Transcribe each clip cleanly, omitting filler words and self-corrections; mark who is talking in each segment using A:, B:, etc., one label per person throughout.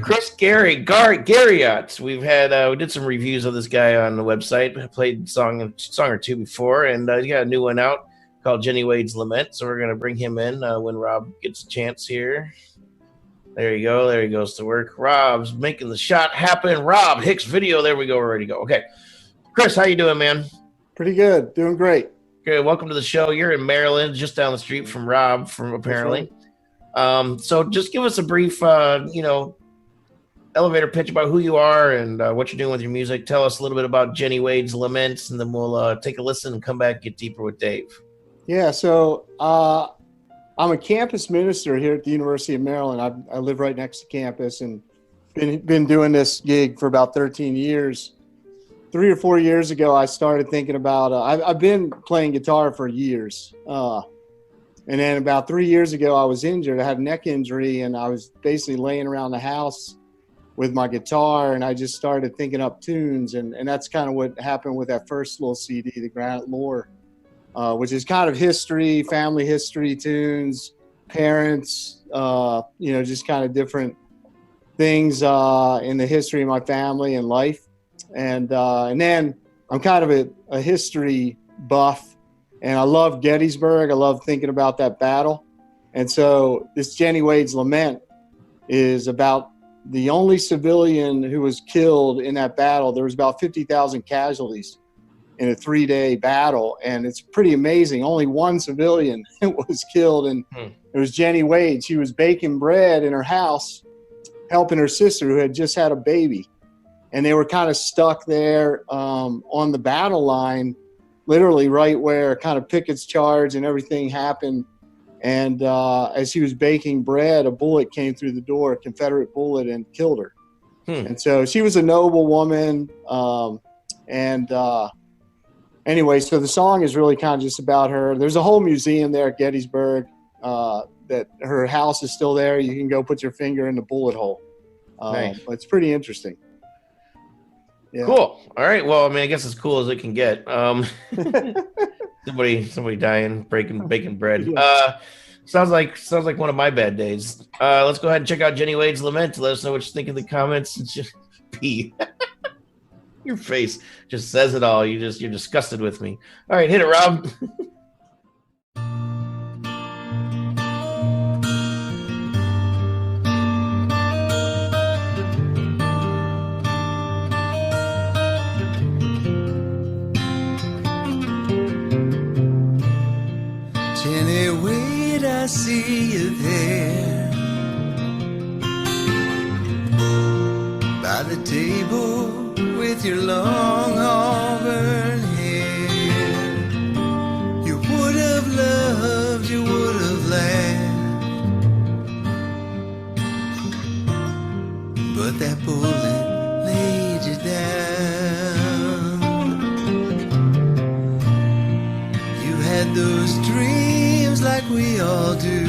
A: Chris Garriott. We've had we did some reviews of this guy on the website. I played song or two before, and he got a new one out called Jenny Wade's Lament. So we're gonna bring him in when Rob gets a chance here. There you go. There he goes to work. Rob's making the shot happen. Rob Hicks video. There we go. We're ready to go. Okay, Chris, how you doing, man?
B: Pretty good. Doing great.
A: Good. Welcome to the show. You're in Maryland, just down the street from Rob, from apparently. So just give us a brief, elevator pitch about who you are and what you're doing with your music. Tell us a little bit about Jenny Wade's Laments, and then we'll take a listen and come back and get deeper with Dave.
B: Yeah, so I'm a campus minister here at the University of Maryland. I live right next to campus and been doing this gig for about 13 years. 3 or 4 years ago, I started thinking about, I've been playing guitar for years. And then about 3 years ago, I was injured. I had a neck injury, and I was basically laying around the house with my guitar, and I just started thinking up tunes. And that's kind of what happened with that first little CD, the Garriott Lore, which is kind of history, family history tunes, parents, just kind of different things in the history of my family and life. And then I'm kind of a history buff. And I love Gettysburg. I love thinking about that battle. And so this Jenny Wade's Lament is about the only civilian who was killed in that battle. There was about 50,000 casualties in a 3-day battle. And it's pretty amazing. Only one civilian was killed. And it was Jenny Wade. She was baking bread in her house, helping her sister who had just had a baby. And they were kind of stuck there on the battle line, literally right where kind of Pickett's charge and everything happened. And as she was baking bread, a bullet came through the door, a Confederate bullet, and killed her. And so she was a noble woman. Anyway, so the song is really kind of just about her. There's a whole museum there at Gettysburg that her house is still there. You can go put your finger in the bullet hole.
A: Nice.
B: But it's pretty interesting. Yeah.
A: Cool. All right. Well, I mean, I guess as cool as it can get. Somebody dying, baking bread. Sounds like one of my bad days. Let's go ahead and check out Jenny Wade's Lament. Let us know what you think in the comments. It's just pee. Your face just says it all. You're disgusted with me. All right, hit it, Rob.
C: I see you there by the table with your long auburn hair. You would have loved, you would have laughed, but that bullet laid you down. You had those dreams like we all do,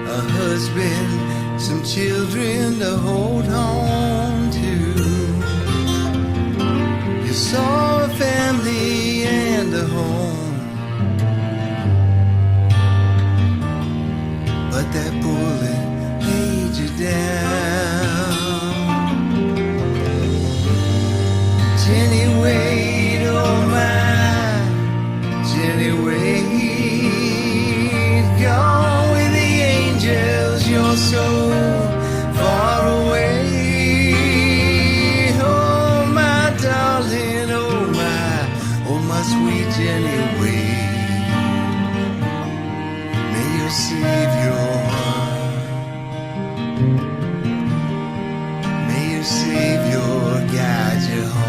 C: a husband, some children to hold on to. You saw a family and a home, but that bullet laid you down. Jenny Wade, oh my Jenny Wade, gone with the angels, you're so far away. Oh my darling, oh my sweet Jenny Wade, may your Savior, may your Savior guide you home.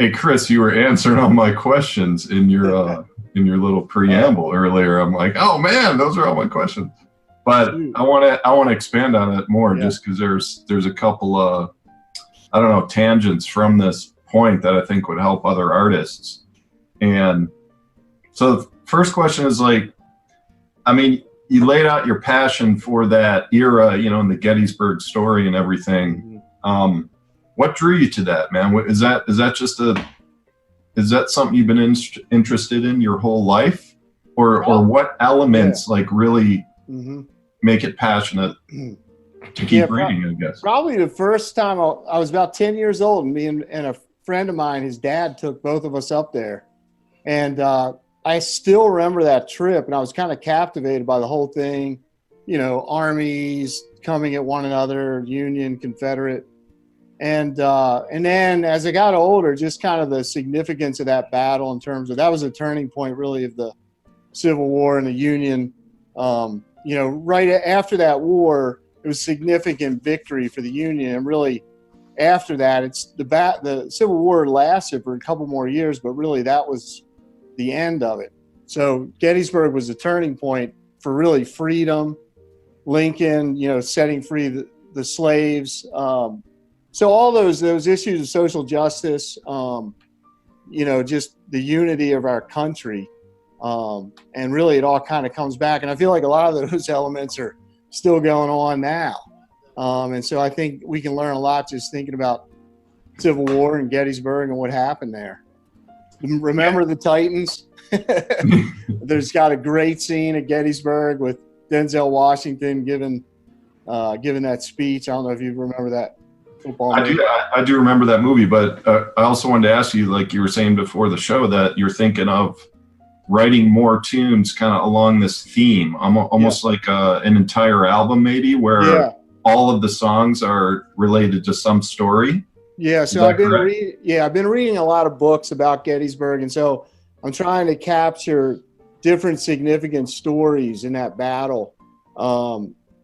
D: Hey, Chris, you were answering all my questions in your little preamble earlier. I'm like, oh man, those are all my questions. But I want to expand on it more, just because there's a couple tangents from this point that I think would help other artists. And so the first question is like, I mean, you laid out your passion for that era, you know, in the Gettysburg story and everything. What drew you to that, man? Is that something you've been interested in your whole life, or what elements like really make it passionate to keep reading? I guess
B: probably the first time I was about 10 years old, and me and a friend of mine, his dad took both of us up there, and I still remember that trip, and I was kind of captivated by the whole thing. You know, armies coming at one another, Union, Confederate. And then as I got older, just kind of the significance of that battle in terms of that was a turning point really of the Civil War and the Union. You know, right after that war, it was significant victory for the Union. And really after that, it's the Civil War lasted for a couple more years, but really that was the end of it. So Gettysburg was a turning point for really freedom. Lincoln, you know, setting free the slaves. So all those issues of social justice, you know, just the unity of our country, and really it all kind of comes back. And I feel like a lot of those elements are still going on now. And so I think we can learn a lot just thinking about Civil War and Gettysburg and what happened there. Remember the Titans? There's got a great scene at Gettysburg with Denzel Washington giving that speech. I don't know if you remember that.
D: I do remember that movie, but I also wanted to ask you, like you were saying before the show, that you're thinking of writing more tunes kind of along this theme, almost like an entire album maybe, where all of the songs are related to some story.
B: Yeah, so I've been reading a lot of books about Gettysburg, and so I'm trying to capture different significant stories in that battle.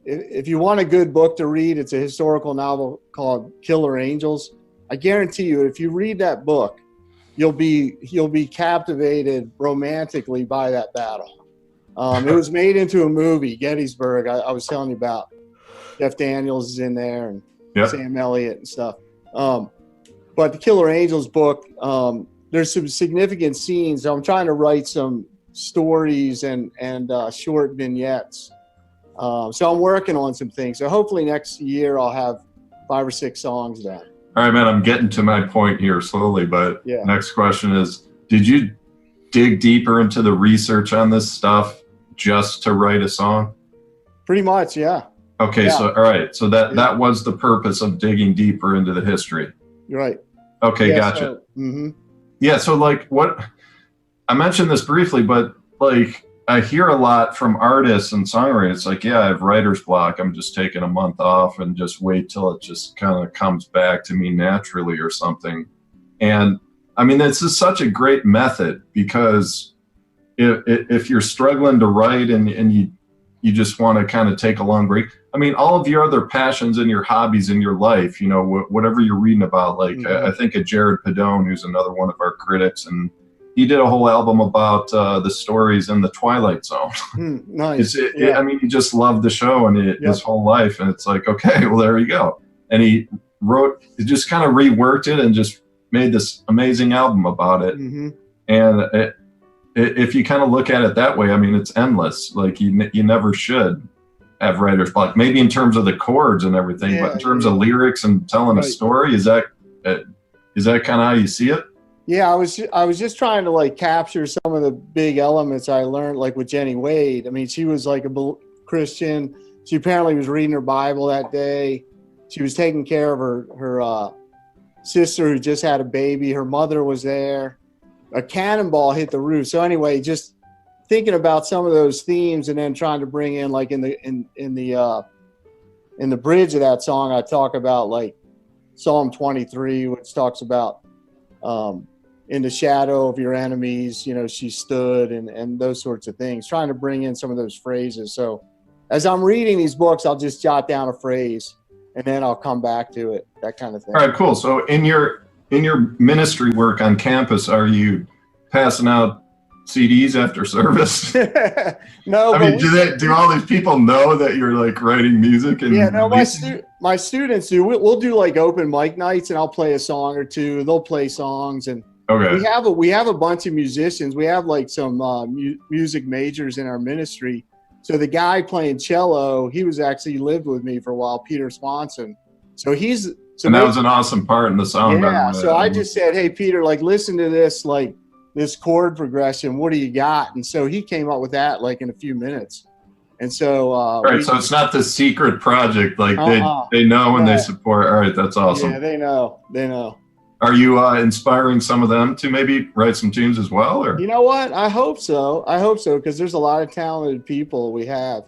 B: If you want a good book to read, it's a historical novel called Killer Angels. I guarantee you, if you read that book, you'll be captivated romantically by that battle. It was made into a movie, Gettysburg. I was telling you about. Jeff Daniels is in there, and Sam Elliott and stuff. But the Killer Angels book, there's some significant scenes. So I'm trying to write some stories and short vignettes. So I'm working on some things. So hopefully next year I'll have 5 or 6 songs done.
D: All right, man, I'm getting to my point here slowly, but next question is, did you dig deeper into the research on this stuff just to write a song?
B: Pretty much, yeah.
D: Okay, so all right, so that was the purpose of digging deeper into the history.
B: You're right.
D: Okay, gotcha.
B: So,
D: Yeah, so like what I mentioned this briefly, but like I hear a lot from artists and songwriters. It's like, I have writer's block. I'm just taking a month off and just wait till it just kind of comes back to me naturally or something. And I mean, this is such a great method, because if you're struggling to write and you just want to kind of take a long break. I mean, all of your other passions and your hobbies in your life, you know, whatever you're reading about, like I think of Jared Padone, who's another one of our critics, and he did a whole album about the stories in the Twilight Zone.
B: Nice.
D: I mean, he just loved the show and his whole life. And it's like, okay, well, there you go. And he just kind of reworked it and just made this amazing album about it. And if you kind of look at it that way, I mean, it's endless. Like you never should have writer's block, maybe in terms of the chords and everything, but in terms of lyrics and telling a story, is that kind of how you see it?
B: Yeah, I was just trying to like capture some of the big elements I learned, like with Jenny Wade. I mean, she was like a Christian. She apparently was reading her Bible that day. She was taking care of her sister who just had a baby. Her mother was there. A cannonball hit the roof. So anyway, just thinking about some of those themes and then trying to bring in, like in the bridge of that song, I talk about like Psalm 23, which talks about in the shadow of your enemies, you know, she stood, and those sorts of things, trying to bring in some of those phrases. So as I'm reading these books, I'll just jot down a phrase and then I'll come back to it, that kind of thing.
D: All right, cool. So in your ministry work on campus, are you passing out CDs after service?
B: No.
D: I mean, do all these people know that you're like writing music? And
B: no, my students do. We'll do like open mic nights, and I'll play a song or two. They'll play songs, and
D: Okay.
B: We have a bunch of musicians. We have like some music majors in our ministry. So the guy playing cello, he was actually lived with me for a while, Peter Swanson. So he's so
D: and that was an awesome part in the song.
B: yeah. So I just said, hey Peter, like listen to this, like this chord progression. What do you got? And so he came up with that like in a few minutes. And so
D: right. So it's not this secret project. Like they know and
B: no.
D: they support. All right, that's awesome.
B: Yeah, they know. They know.
D: Are you inspiring some of them to maybe write some tunes as well? Or
B: You know what? I hope so. I hope so because there's a lot of talented people we have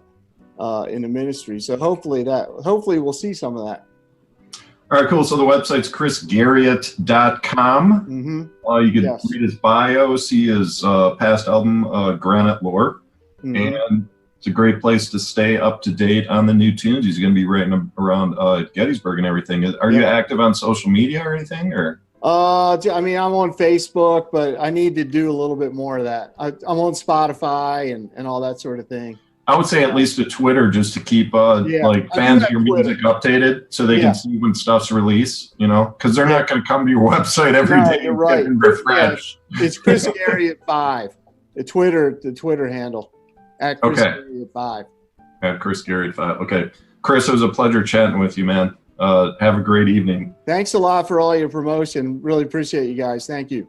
B: in the ministry. So hopefully we'll see some of that.
D: all right, cool. So the website's chrisgarriott.com.
B: Mm-hmm.
D: You can read his bio, see his past album, Granite Lore.
B: Mm-hmm.
D: And it's a great place to stay up to date on the new tunes. He's going to be writing around Gettysburg and everything. Are you active on social media or anything? Or
B: I mean, I'm on Facebook, but I need to do a little bit more of that. I'm on Spotify and all that sort of thing.
D: I would say at least a Twitter just to keep like fans of your music updated so they can see when stuff's released, you know, because they're not going to come to your website every day
B: You're right.
D: and refresh.
B: It's Chris Garriott 5, the Twitter handle at Chris Garriott 5.
D: At Chris Garriott 5. Okay. Chris, it was a pleasure chatting with you, man. Have a great evening.
B: Thanks a lot for all your promotion. Really appreciate you guys. Thank you.